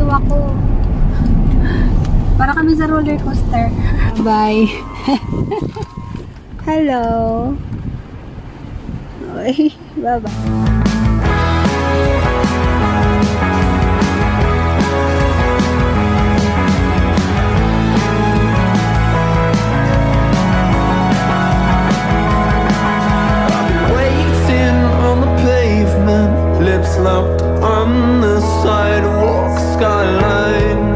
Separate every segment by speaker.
Speaker 1: Nahilo ako. Para kami sa roller coaster. Bye. Hello. Okay, bye-bye.
Speaker 2: Lips locked on the sidewalk skyline.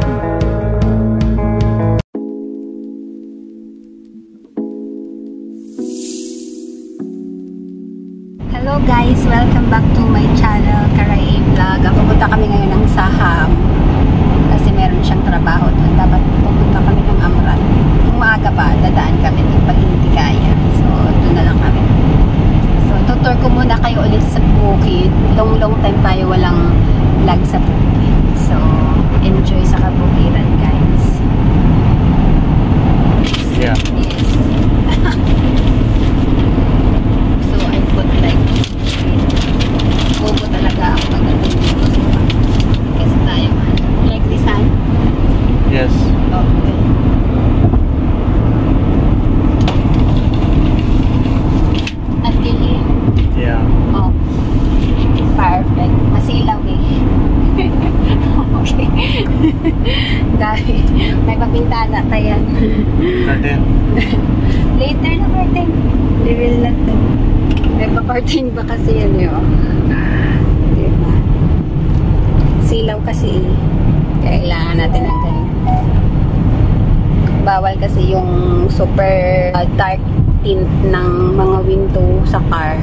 Speaker 1: Hello guys, welcome back to my channel, Karay Vlog. Pupunta kami ngayon ng Saham kasi meron siyang trabaho doon. Dapat pupunta kami ng Amran. Kung maaga pa, dadaan kami doon pag hindi kaya. So, doon na lang kami. Tutor ko muna kayo ulit sa bukid. Long time tayo walang vlog sa bukid. So, enjoy sa kabukiran, guys.
Speaker 2: Yeah.
Speaker 1: Yes. So, I put like bobo talaga ako pagdating dito. Kasi tayo like this one?
Speaker 2: Yes.
Speaker 1: Okay.
Speaker 2: Yeah.
Speaker 1: Oh. Perfect. Masilaw eh. Okay. Dahil may papintana pa yan.
Speaker 2: Curtain.
Speaker 1: Later na curtain. We will not do. May pa-curtain ba kasi yan yun? Diba? Silaw kasi eh. Kailangan natin ang ganyan. Bawal kasi yung super dark tint ng mga window sa car.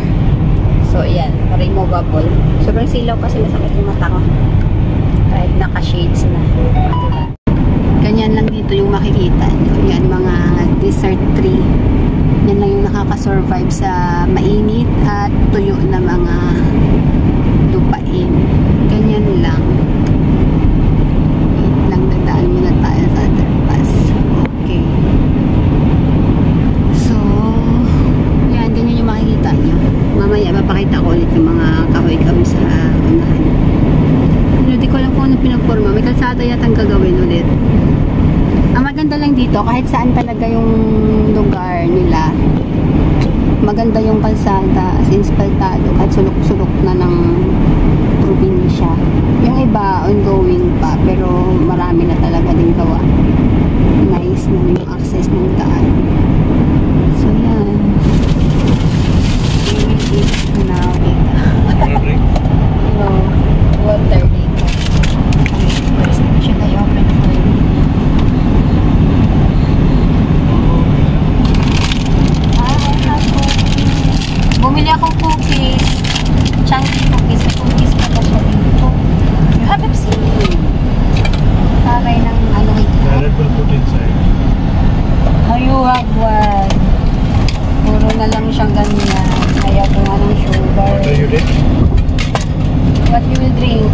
Speaker 1: So, ayan. Removable. Sobrang silaw kasi masakit yung mata ko. Kahit naka-shades na. Ganyan lang dito yung makikita nyo. Yan, mga desert tree. Yan lang yung nakaka-survive sa mainit at tuyo na mga lupain. Ganyan lang. Wait lang, dadaan muna tayo sa underpass. Okay. So, yan, ganyan yung makikita nyo. Mamaya, mapakita ko ulit yung mga kahoy-kahoy sa unahan. Hindi ko alam kung ano pinagporma. May kalsada yatang gagawin ulit. Ang maganda lang dito, kahit saan talaga yung lugar nila, maganda yung kalsada, as in spaltado, kahit sulok-sulok na ng probinsya. Yung iba, ongoing pa, pero marami na talaga din gawa. Nice na yung access ng daan. So, yan. Now, no, water dito. Siya kayo open for you. Bumili akong cookies. Chunky cookies. May cookies pa siya dito. You have Pepsi. Taray ng ano ito.
Speaker 2: Direct will put inside.
Speaker 1: Oh, you have one. Puro na lang siyang ganyan. Ayaw ko nga ng sugar.
Speaker 2: What do you drink?
Speaker 1: What you will drink?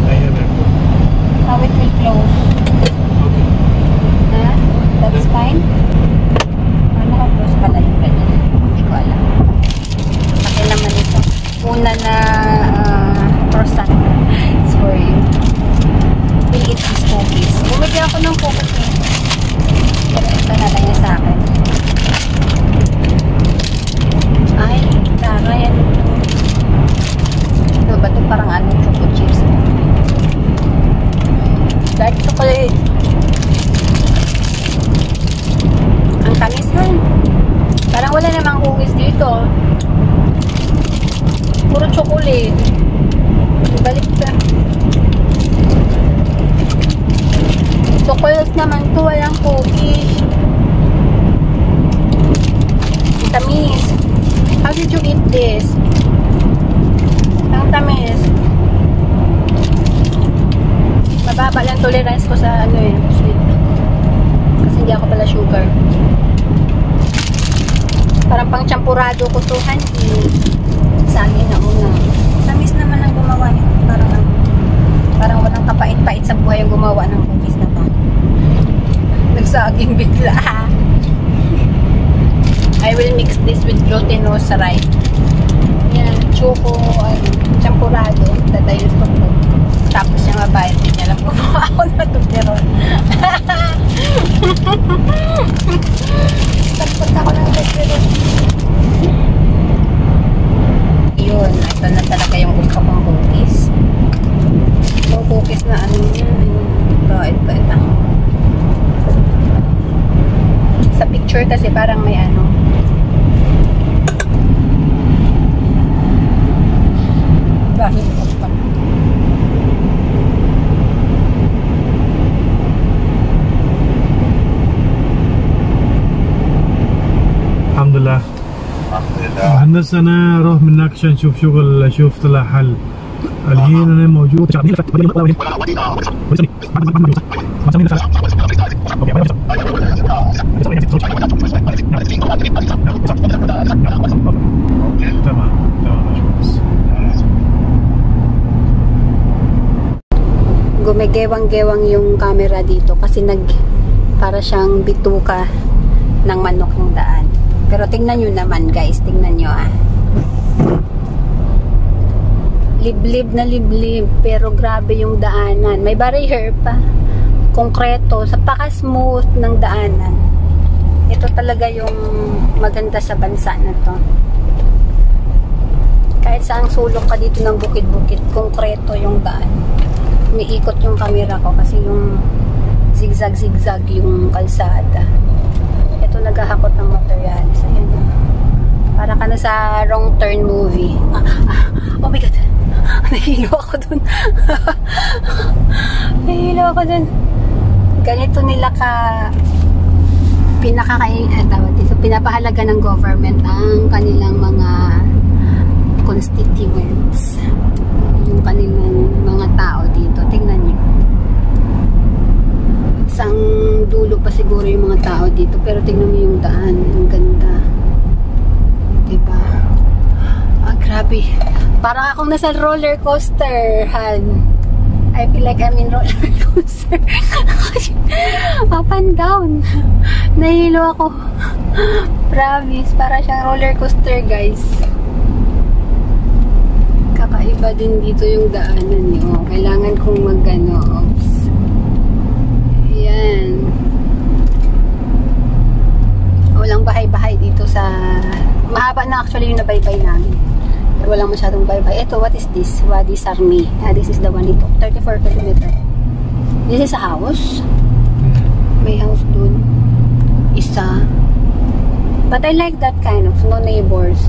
Speaker 2: I have apple.
Speaker 1: How it will close?
Speaker 2: Okay.
Speaker 1: Ha? That's fine? Ano ka close pala yung ganyan? Hindi ko alam. Laki naman ito. Una na croissant. It's for you. We'll eat these cookies. Bumili ako ng cookies. Pero ito na lang sa akin. Ay, tara yan. Ito ba ito? Parang ano, choco chips. Dark chocolate. Ang tamis han. Parang wala namang cookies dito. Puro chocolate. Balik ka. Chocolate naman to, walang cookies. Tamis. How did you eat this? Ang tamis. Mababa lang tolerance ko sa ano eh, sweet. Kasi hindi ako pala sugar. Parang pang champurado ko to, honey. Sa amin na una. Tamis naman ang gumawa nito. Parang walang kapait-pait sa buhay yung gumawa ng cookies na to. Nagsaging bigla. I will mix this with glutinous rice. Yan, choco, champurado, tatayos ko. Tapos yung mabayad din niya lang Tapos ako ng restaurant. Yun, ito na talaga yung gusto kong cookies. Yung cookies na ano yun. Ito. Sa picture kasi parang may ano. Dahil ko pa.
Speaker 2: الحمد لله. هندسة أنا أروح منك عشان أشوف شغل، أشوف طلع حل. الحين أنا موجود. تمام
Speaker 1: Gumigewang-gewang yung camera dito kasi para siyang bituka ng manok yung daan. Pero tingnan nyo naman guys, tingnan nyo liblib na liblib, pero grabe yung daanan. May barrier pa, konkreto, paka-smooth ng daanan. Ito talaga yung maganda sa bansa na to. Kahit saang sulok ka dito ng bukid-bukid, konkreto yung daan. Umiikot yung camera ko kasi yung zigzag-zigzag yung kalsada. Ito naghahakot ng materials. Ayan. Para ka na sa Wrong Turn movie. Oh my God. Nahilo ako dun. Nahilo ako dun. Ganito nila pinapahalaga ng government ang kanilang mga constituents. Yung kanilang mga tao dito. Tingnan nyo. Isang dulo pa siguro yung mga tao dito. Pero tingnan mo yung daan. Ang ganda. Diba? Grabe. Parang akong nasa roller coaster, Han. I feel like I'm in roller coaster. Up and down. Nahilo ako. Promise. Para siyang roller coaster, guys. Kakaiba din dito yung daanan niyo. Kailangan kong mag-ano. Oops. Ayan. Walang bahay-bahay dito sa... Mahaba na actually yung nabaybay namin. Walang masyadong baybay. Ito, what is this? Wadi Sarmi. This is the one dito. 34 km. This is a house. May house dun. Isa. But I like that kind of. No neighbors.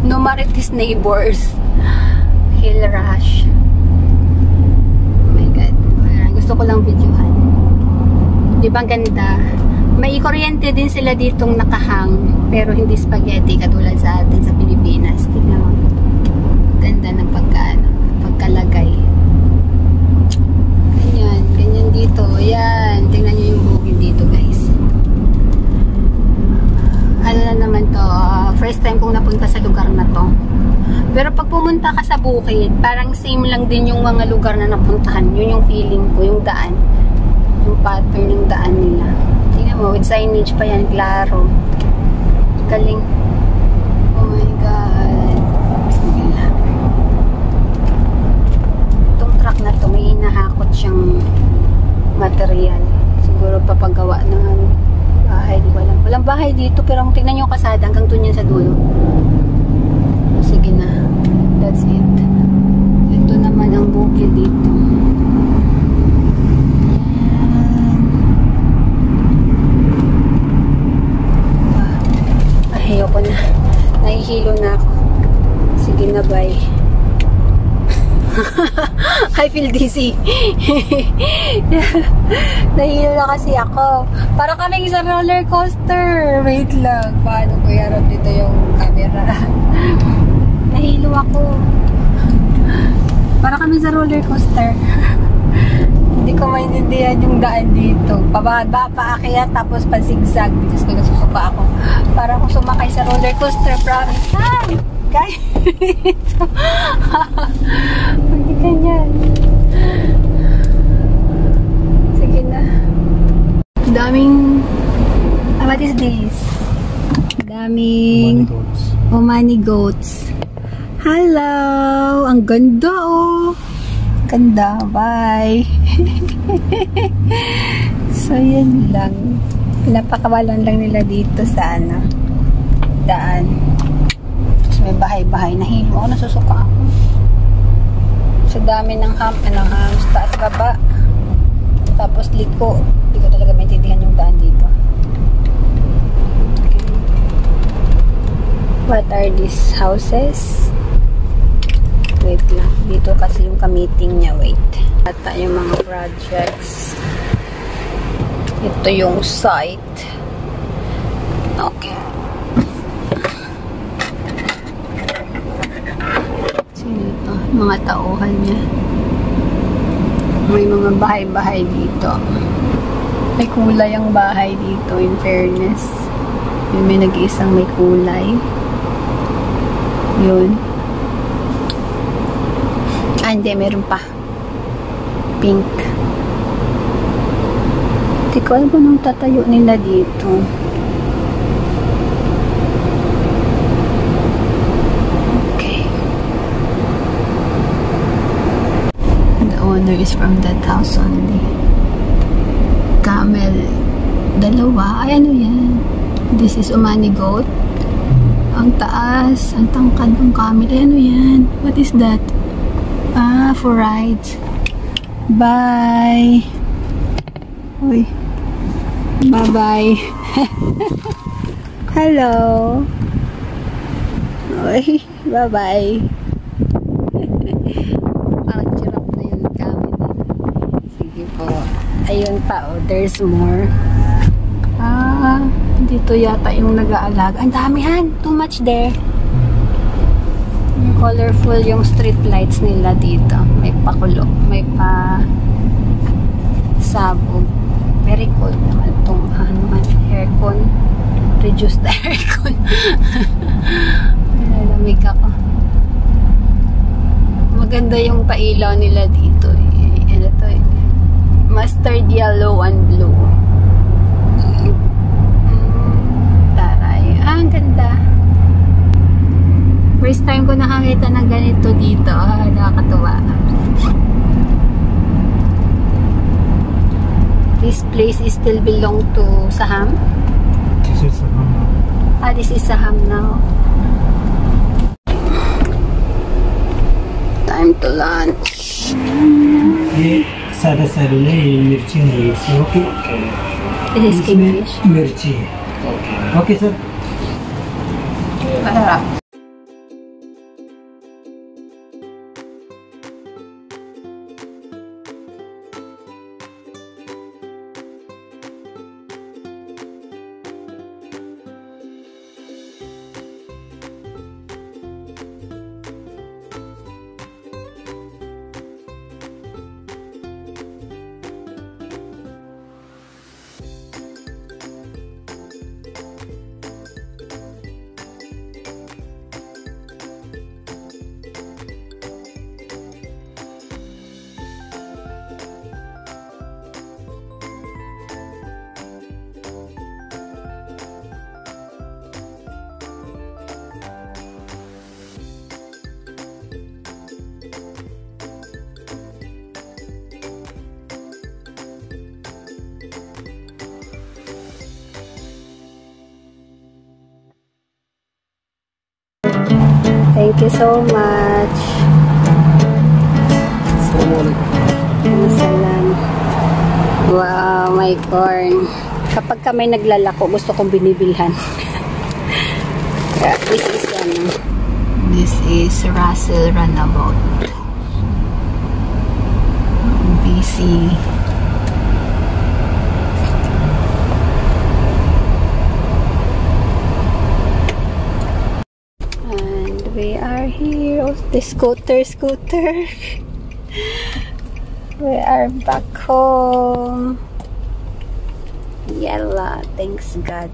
Speaker 1: No marites neighbors. Hill rush. Oh my God. Gusto ko lang videohan. Diba ganda? May kuryente din sila ditong nakahang, pero hindi spaghetti katulad sa atin sa Pilipinas. Tingnan mo. Ganda ng pagkalagay. Ganyan dito. Yan. Tingnan nyo yung bukid dito, guys. Ano na naman to, first time kong napunta sa lugar na to. Pero pag pumunta ka sa bukid, parang same lang din yung mga lugar na napuntahan. Yun yung feeling ko, yung daan. Yung pattern ng daan nila. Tingnan mo, with signage pa yan, klaro. Galing. Oh my God. Bismillah. Itong truck na to, may hinahakot siyang material. Siguro papagawa ng bahay. Di ba lang. Walang bahay dito, pero kung tingnan nyo yung kasada, hanggang dun yan sa dulo. Sige na. That's it. Ito naman ang bukid dito. Ayoko na. Nahihilo na ako. Sige na, bye. I feel dizzy. Nahihilo na kasi ako. Para kaming sa roller coaster. Wait lang. Paano ko iharap dito yung camera? Nahihilo ako. Para kami sa roller coaster. Hindi ko maintindihan yung daan dito. Pababa, paakyat, tapos pa-zigzag. Diyos ko, nasusuka ako. Para akong sumakay sa roller coaster, promise. Ay! Guys! Hindi ganyan. Sige na. Daming... what is this? Daming... Omani goats. Hello! Ang ganda, oh! Ganda. Bye! So, yan lang. Pinapakawalan lang nila dito sa daan. Tapos may bahay-bahay. Nahilo ako, nasusuka ako. Sa dami ng hams, taas baba. Tapos liko. Hindi ko talaga maintindihan yung daan dito. Okay. What are these houses? Wait lang. Dito kasi yung ka-meeting niya. Wait. Ata yung mga projects. Ito yung site. Okay. Sino ito? Mga tauhan niya. May mga bahay-bahay dito. May kulay ang bahay dito, in fairness. Yun, may nag-iisang may kulay. Yun. Ah, hindi. Meron pa. Pink. Hindi ko alam kung anong tatayo nila dito. Okay. The owner is from that house only. Camel. Dalawa. Ay, ano yan? This is Omani goat. Ang taas. Ang tangkad ng camel. Ay, ano yan? What is that? Ah, for rides. Bye. Uy. Bye-bye. Hello. Uy. Bye-bye. Parang chirap na yun kami. Sige po. Ayun pa, oh. There's more. Ah, dito yata yung nag-aalaga. Ang damihan. Too much there. Colorful yung street lights nila dito. May pakulo. May pa sabog. Very cool naman itong aircon. Reduce the aircon. Lamig ako. Maganda yung pailaw nila dito. Ano to? Mustard yellow and blue. Taray. Ah, ang ganda. First time ko nakakita ng ganito dito. Ah, nakakatuwa. This place is still belong to Saham?
Speaker 2: This is Saham now.
Speaker 1: Ah, this is Saham now. Time to lunch.
Speaker 3: ये सादा सारूने मिर्ची नहीं है okay
Speaker 1: This is kingfish.
Speaker 3: मिर्ची है okay sir
Speaker 1: Masarap. Thank you so much. Salam. Wow, my corn. Kapag kami naglalako, gusto kong binibilhan. This is Russell Runabout. BC. We are here. Oh, the scooter. We are back home. Yalla, thanks God.